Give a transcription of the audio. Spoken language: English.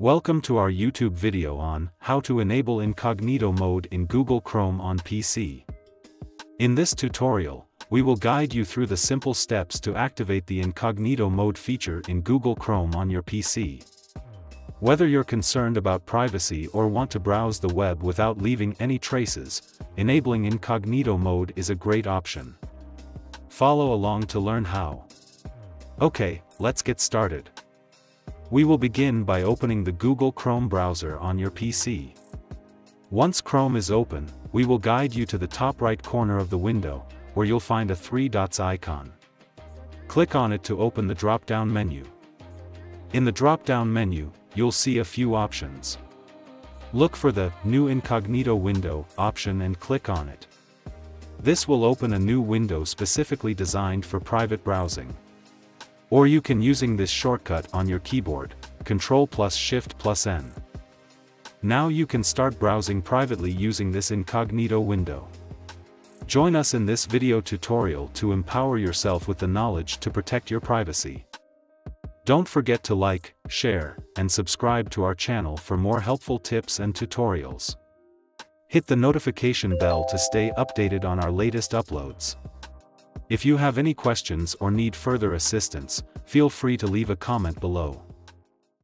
Welcome to our YouTube video on how to enable Incognito Mode in Google Chrome on PC. In this tutorial, we will guide you through the simple steps to activate the Incognito Mode feature in Google Chrome on your PC. Whether you're concerned about privacy or want to browse the web without leaving any traces, enabling Incognito Mode is a great option. Follow along to learn how. Okay, let's get started. We will begin by opening the Google Chrome browser on your PC. Once Chrome is open, we will guide you to the top right corner of the window, where you'll find a three dots icon. Click on it to open the drop-down menu. In the drop-down menu, you'll see a few options. Look for the New Incognito Window option and click on it. This will open a new window specifically designed for private browsing. Or you can using this shortcut on your keyboard, Ctrl+Shift+N. Now you can start browsing privately using this incognito window. Join us in this video tutorial to empower yourself with the knowledge to protect your privacy. Don't forget to like, share, and subscribe to our channel for more helpful tips and tutorials. Hit the notification bell to stay updated on our latest uploads. If you have any questions or need further assistance, feel free to leave a comment below.